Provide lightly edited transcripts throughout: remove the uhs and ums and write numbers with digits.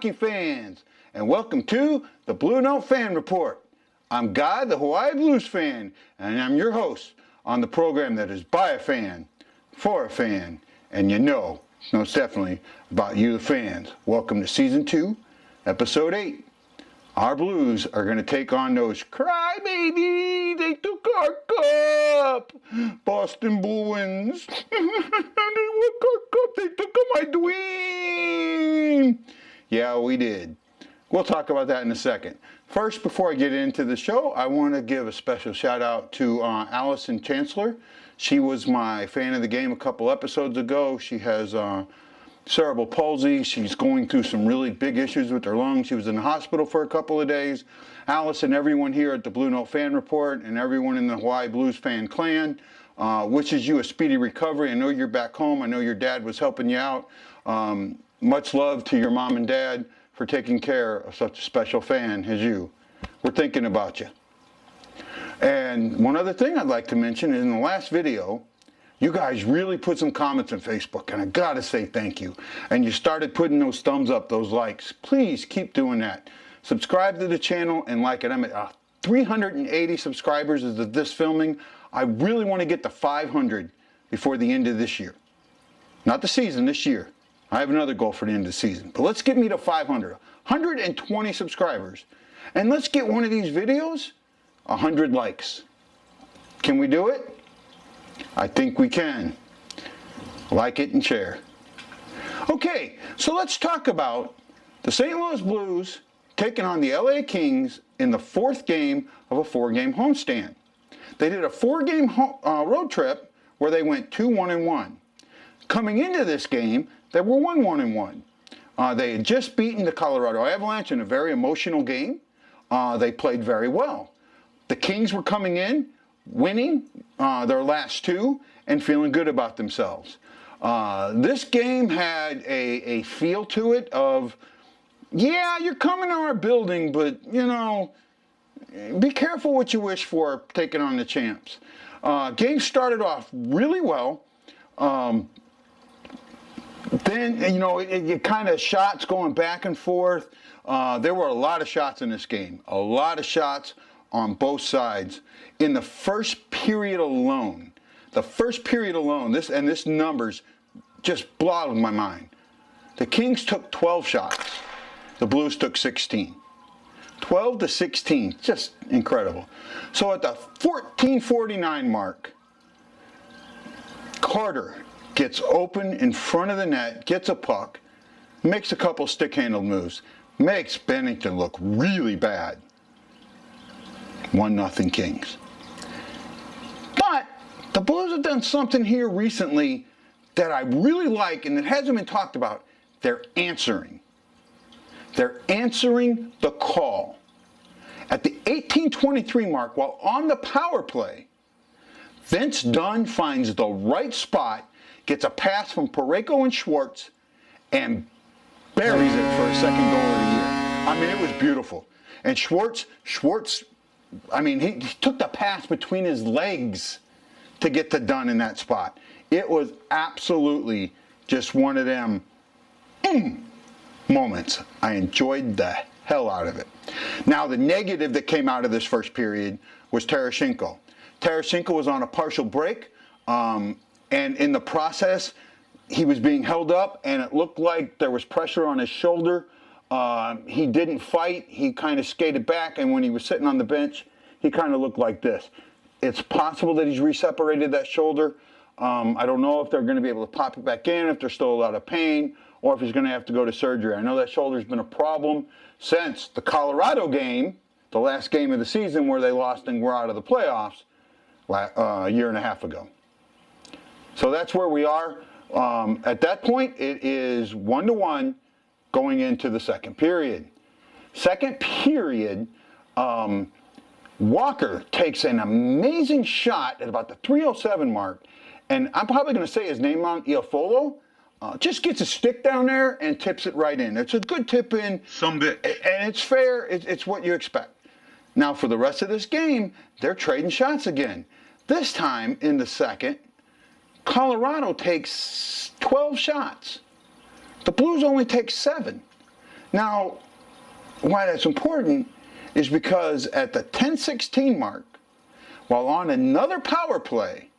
hockey fans, and welcome to the Bluenote Fan Report. I'm Guy, the Hawaii Blues fan, and I'm your host on the program that is by a fan, for a fan, and you know, most definitely, about you, the fans. Welcome to Season 2, Episode 8. Our Blues are going to take on those crybabies. They took our cup. Boston Bruins. They took our cup. They took my dream. Yeah, we did. We'll talk about that in a second. First, before I get into the show, I want to give a special shout out to Allison Chancellor. She was my fan of the game a couple episodes ago. She has cerebral palsy. She's going through some really big issues with her lungs. She was in the hospital for a couple of days. Alice and everyone here at the Bluenote Fan Report and everyone in the Hawaii Blues fan clan wishes you a speedy recovery. I know you're back home. I know your dad was helping you out. Much love to your mom and dad for taking care of such a special fan as you. We're thinking about you. And one other thing I'd like to mention is in the last video, you guys really put some comments on Facebook, and I gotta say thank you. And you started putting those thumbs up, those likes. Please keep doing that. Subscribe to the channel and like it. I'm at 380 subscribers as of this filming. I really want to get to 500 before the end of this year. Not the season, this year. I have another goal for the end of the season. But let's get me to 500. 120 subscribers. And let's get one of these videos 100 likes. Can we do it? I think we can. Like it and share. Okay, so let's talk about the St. Louis Blues taking on the LA Kings in the fourth game of a four-game homestand. They did a four-game road trip where they went 2-1-1. Coming into this game, they were 1-1-1. They had just beaten the Colorado Avalanche in a very emotional game. They played very well. The Kings were coming in, winning their last two, and feeling good about themselves. This game had a feel to it of, yeah, you're coming to our building, but, you know, be careful what you wish for taking on the champs. Game started off really well. Then, you know, it kind of shots going back and forth. There were a lot of shots in this game. A lot of shots on both sides. In the first period alone, this numbers just blow my mind. The Kings took 12 shots. The Blues took 16. 12 to 16, just incredible. So at the 14:49 mark, Carter gets open in front of the net, gets a puck, makes a couple stick-handled moves, makes Bennington look really bad. 1-0 Kings. But the Blues have done something here recently that I really like and that hasn't been talked about. They're answering. They're answering the call. At the 18:23 mark, while on the power play, Vince Dunn finds the right spot, gets a pass from Parayko and Schwartz, and buries it for a second goal of the year. I mean, it was beautiful. And Schwartz, I mean, he took the pass between his legs to get to Dunn in that spot. It was absolutely just one of them moments. I enjoyed the hell out of it. Now, the negative that came out of this first period was Tarasenko. Tarasenko was on a partial break, and in the process, he was being held up, and it looked like there was pressure on his shoulder. He didn't fight. He kind of skated back, and when he was sitting on the bench, he kind of looked like this. It's possible that he's reseparated that shoulder. I don't know if they're going to be able to pop it back in, if there's still a lot of pain, or if he's going to have to go to surgery. I know that shoulder's been a problem since the Colorado game, the last game of the season where they lost and were out of the playoffs a year and a half ago. So that's where we are. At that point, it is 1-1 going into the second period. Second period, Walker takes an amazing shot at about the 3:07 mark, and I'm probably going to say his name on Iafolo. Just gets a stick down there and tips it right in. It's a good tip in. Some bit. And it's fair. It's what you expect. Now, for the rest of this game, they're trading shots again. This time, in the second, Colorado takes 12 shots. The Blues only take 7. Now, why that's important is because at the 10:16 mark, while on another power play,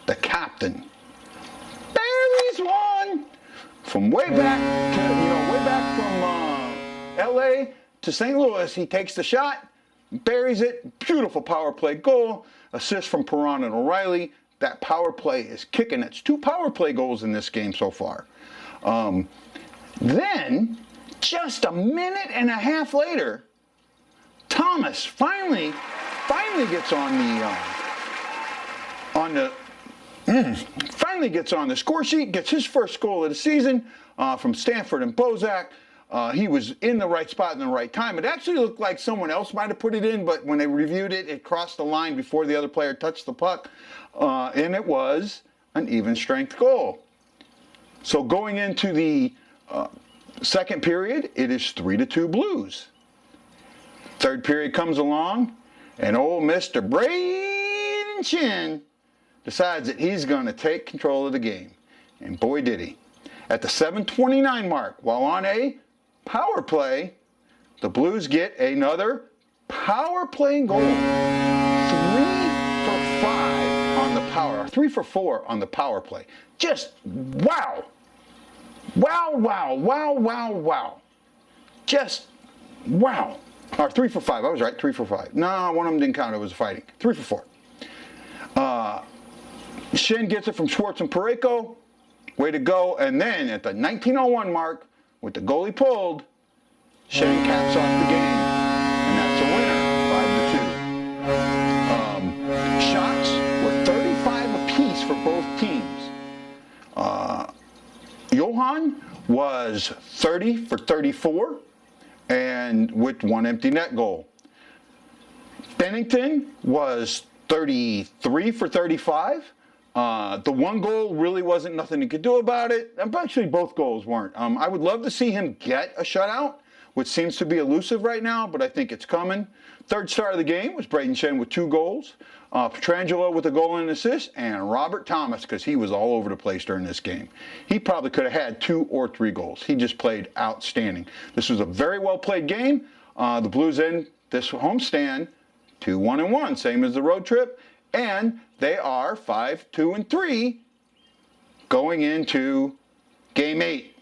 the captain buries one from way back to, way back from L.A. to St. Louis. He takes the shot, buries it. Beautiful power play goal. Assist from Perron and O'Reilly. That power play is kicking. It's 2 power play goals in this game so far. Then, just a minute and a half later, Thomas finally gets on the score sheet, gets his first goal of the season from Stanford and Bozak. He was in the right spot in the right time. It actually looked like someone else might have put it in, but when they reviewed it, it crossed the line before the other player touched the puck, and it was an even strength goal. So going into the second period, it is 3-2 Blues. Third period comes along, and old Mr. Braden Shen decides that he's going to take control of the game. And boy, did he. At the 7:29 mark, while on a power play, the Blues get another power play goal. 3 for 5 on the power, 3 for 4 on the power play. Just wow. Wow, wow, wow, wow, wow. Just wow. Or 3 for 5. I was right, 3 for 5. No, one of them didn't count. It was fighting. 3 for 4. Shen gets it from Schwartz and Parayko. Way to go. And then at the 19:01 mark, with the goalie pulled, Shen caps off the game. And that's a winner, 5-2. Shots were 35 apiece for both teams. Johan was 30 for 34, and with 1 empty net goal. Bennington was 33 for 35. The 1 goal really wasn't nothing he could do about it. Actually, both goals weren't. I would love to see him get a shutout, which seems to be elusive right now, but I think it's coming. Third star of the game was Braden Shen with 2 goals. Petrangelo with a goal and an assist, and Robert Thomas, because he was all over the place during this game. He probably could have had 2 or 3 goals. He just played outstanding. This was a very well-played game. The Blues end this homestand 2-1-1, same as the road trip, and they are 5-2-3 going into Game 8.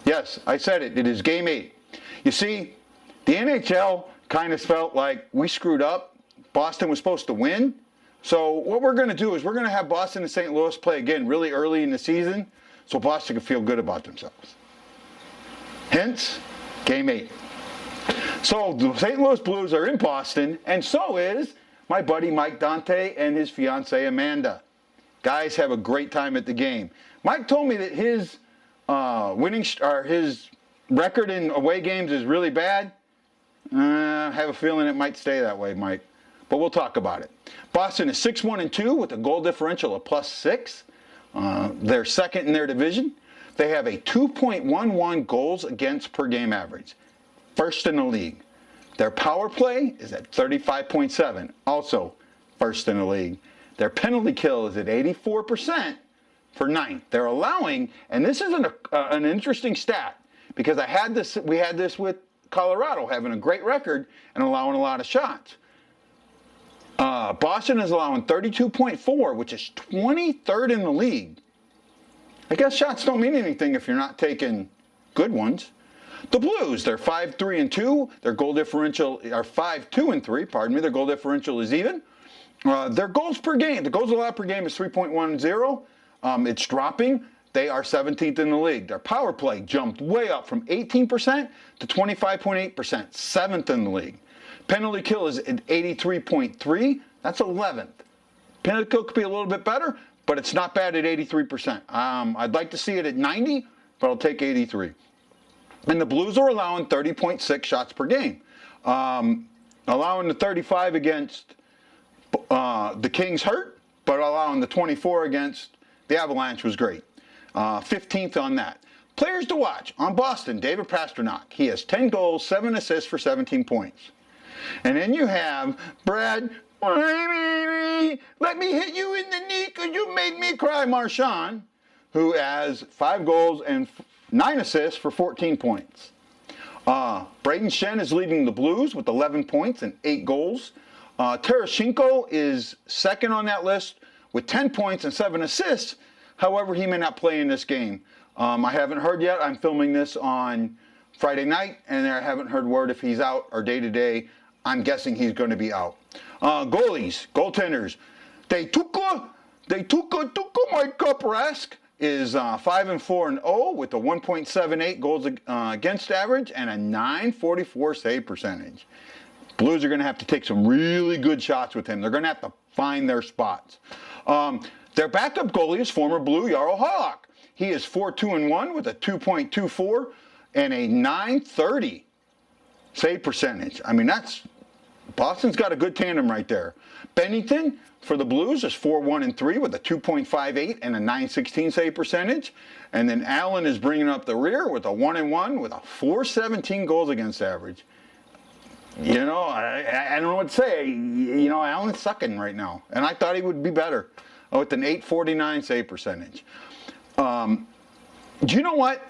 Yes, I said it. It is Game 8. You see, the NHL kind of felt like we screwed up. Boston was supposed to win. So what we're going to do is we're going to have Boston and St. Louis play again really early in the season so Boston can feel good about themselves. Hence, Game 8. So the St. Louis Blues are in Boston, and so is my buddy Mike Dante and his fiancée Amanda. Guys have a great time at the game. Mike told me that his his record in away games is really bad. I have a feeling it might stay that way, Mike. But we'll talk about it. Boston is 6-1-2 with a goal differential of +6. They're second in their division. They have a 2.11 goals against per game average. First in the league. Their power play is at 35.7. Also first in the league. Their penalty kill is at 84% for 9th. They're allowing, and this is an interesting stat, because we had this with Colorado having a great record and allowing a lot of shots. Boston is allowing 32.4, which is 23rd in the league. I guess shots don't mean anything if you're not taking good ones. The Blues, they're 5-3-2. Their goal differential are 5-2-3. Pardon me. Their goal differential is even. Their goals per game, the goals allowed per game is 3.10. It's dropping. They are 17th in the league. Their power play jumped way up from 18% to 25.8%, 7th in the league. Penalty kill is at 83.3. That's 11th. Penalty kill could be a little bit better, but it's not bad at 83%. I'd like to see it at 90, but I'll take 83. And the Blues are allowing 30.6 shots per game. Allowing the 35 against the Kings hurt, but allowing the 24 against the Avalanche was great. 15th on that. Players to watch. On Boston, David Pastrnak. He has 10 goals, 7 assists for 17 points. And then you have Brad, let me hit you in the knee because you made me cry, Marchand, who has 5 goals and 9 assists for 14 points. Braden Shen is leading the Blues with 11 points and 8 goals. Tereshchenko is second on that list with 10 points and 7 assists. However, he may not play in this game. I haven't heard yet. I'm filming this on Friday night, and I haven't heard word if he's out or day-to-day. I'm guessing he's going to be out. Goaltenders. They took my cup, Rask is 5-4-0 with a 1.78 goals against average and a .944 save percentage. Blues are going to have to take some really good shots with him. They're going to have to find their spots. Their backup goalie is former Blue Jarl Halak. He is 4-2-1 with a 2.24 and a .930 save percentage. I mean, Boston's got a good tandem right there. Bennington for the Blues is 4-1-3 with a 2.58 and a .916 save percentage. And then Allen is bringing up the rear with a 1-1 with a .417 goals against average. You know, I don't know what to say. You know, Allen's sucking right now. And I thought he would be better with an .849 save percentage. Do you know what?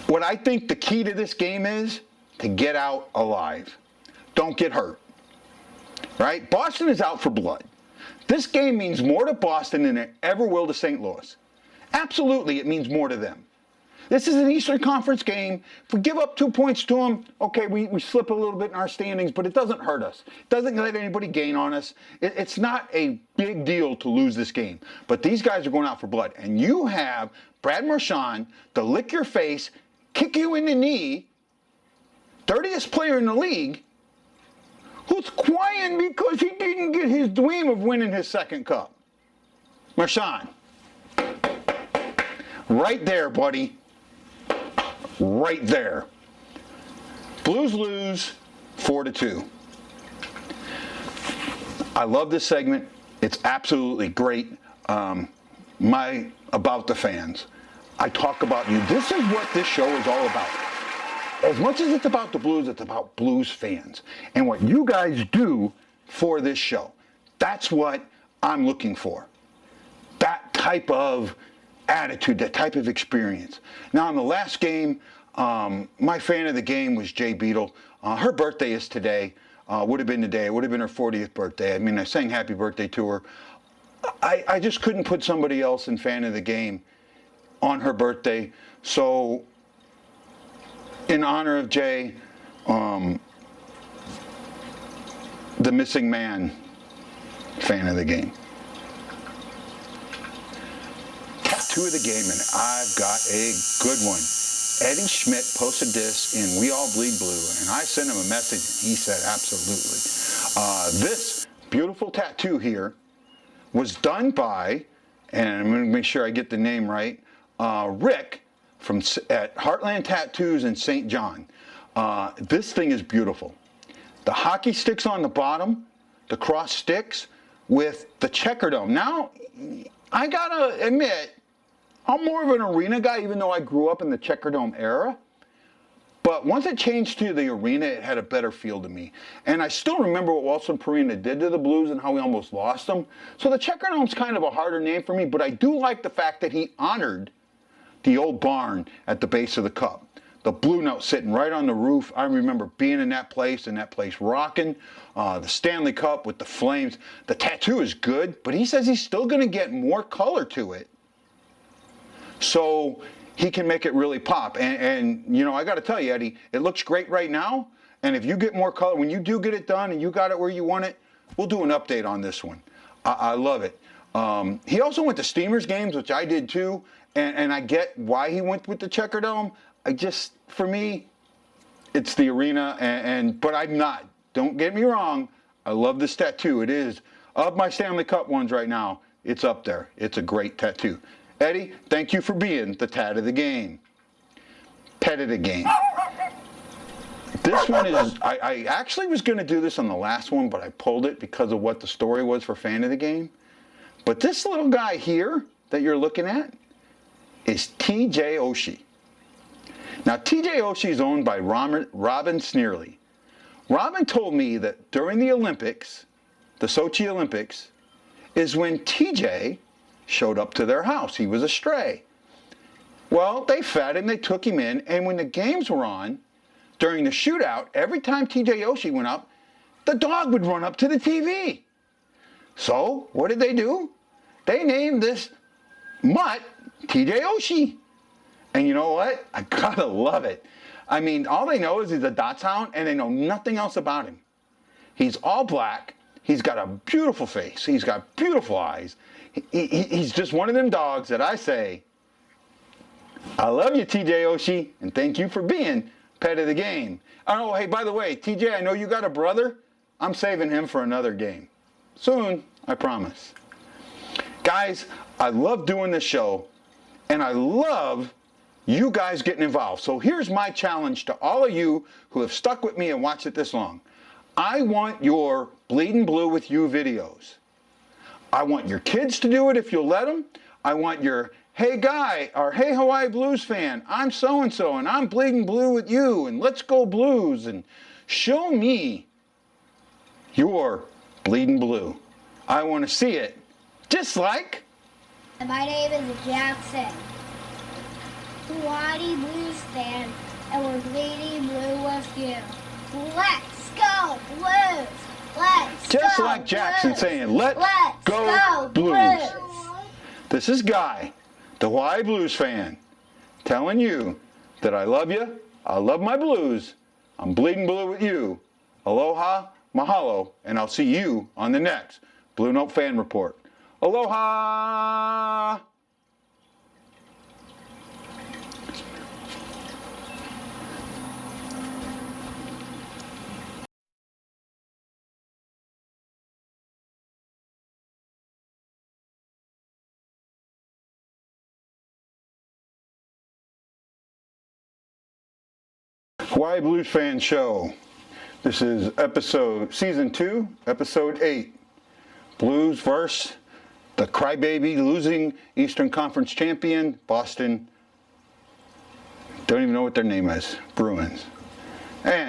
What I think the key to this game is to get out alive. Don't get hurt. Right? Boston is out for blood. This game means more to Boston than it ever will to St. Louis. Absolutely, it means more to them. This is an Eastern Conference game. If we give up 2 points to them, okay, we slip a little bit in our standings, but it doesn't hurt us. It doesn't let anybody gain on us. It's not a big deal to lose this game. But these guys are going out for blood. And you have Brad Marchand to lick your face, kick you in the knee, dirtiest player in the league, who's crying because he didn't get his dream of winning his second cup. Marchand. Right there, buddy. Right there. Blues lose 4-2. I love this segment. It's absolutely great. About the fans. I talk about you. This is what this show is all about. As much as it's about the Blues, it's about Blues fans. And what you guys do for this show. That's what I'm looking for. That type of attitude, that type of experience. Now, in the last game, my fan of the game was Jay Beadle. Her birthday is today. Would have been today. It would have been her 40th birthday. I mean, I sang happy birthday to her. I just couldn't put somebody else in fan of the game on her birthday. So, in honor of Jay, the missing man, fan of the game. Tattoo of the game, and I've got a good one. Eddie Schmidt posted this in We All Bleed Blue, and I sent him a message, and he said absolutely. This beautiful tattoo here was done by, and I'm going to make sure I get the name right, Rick at Heartland Tattoos in St. John. This thing is beautiful. The hockey sticks on the bottom, the cross sticks with the checker dome. Now, I gotta admit, I'm more of an arena guy, even though I grew up in the checker dome era. But once it changed to the arena, it had a better feel to me. And I still remember what Walson Perina did to the Blues and how we almost lost them. So the checker dome's kind of a harder name for me, but I do like the fact that he honored the old barn at the base of the cup. The Bluenote sitting right on the roof. I remember being in that place rocking. The Stanley Cup with the flames. The tattoo is good, but he says he's still going to get more color to it so he can make it really pop. And you know, I got to tell you, Eddie, it looks great right now. And if you get more color, when you do get it done and you got it where you want it, we'll do an update on this one. I love it. He also went to Steamers games, which I did too. And I get why he went with the checker dome. For me, it's the arena, but I'm not. Don't get me wrong. I love this tattoo. It is, of my Stanley Cup ones right now, it's up there. It's a great tattoo. Eddie, thank you for being the tat of the game. Pet of the game. This one is, I actually was going to do this on the last one, but I pulled it because of what the story was for fan of the game. But this little guy here that you're looking at is T.J. Oshie. Now, T.J. Oshie is owned by Robin Sneerly. Robin told me that during the Olympics, the Sochi Olympics, is when T.J. showed up to their house. He was a stray. Well, they fed him, they took him in, and when the games were on, during the shootout, every time TJ Oshie went up, the dog would run up to the TV. So, what did they do? They named this mutt TJ Oshie. And you know what? I gotta love it. I mean, all they know is he's a dachshund, and they know nothing else about him. He's all black. He's got a beautiful face. He's got beautiful eyes. He's just one of them dogs that I say, I love you, TJ Oshie, and thank you for being pet of the game. Oh, hey, by the way, TJ, I know you got a brother. I'm saving him for another game. Soon, I promise. Guys, I love doing this show, and I love you guys getting involved. So here's my challenge to all of you who have stuck with me and watched it this long. I want your Bleeding Blue with You videos. I want your kids to do it if you'll let them. I want your, hey guy, or hey Hawaii Blues fan, I'm so-and-so, and I'm Bleeding Blue with you, and let's go Blues, and show me your Bleeding Blue. I want to see it, just like... My name is Jackson, Hawaii Blues fan, and we're Bleeding Blue with you. Let's go Blues! Let's just go like Jackson Blues. saying, let's go Blues. This is Guy, the Hawaii Blues fan, telling you that I love you, I love my Blues, I'm Bleeding Blue with you. Aloha, mahalo, and I'll see you on the next Blue Note Fan Report. Aloha! Hawaii Blues Fan Show. This is season 2, episode 8. Blues versus the crybaby losing Eastern Conference champion, Boston. Don't even know what their name is. Bruins. And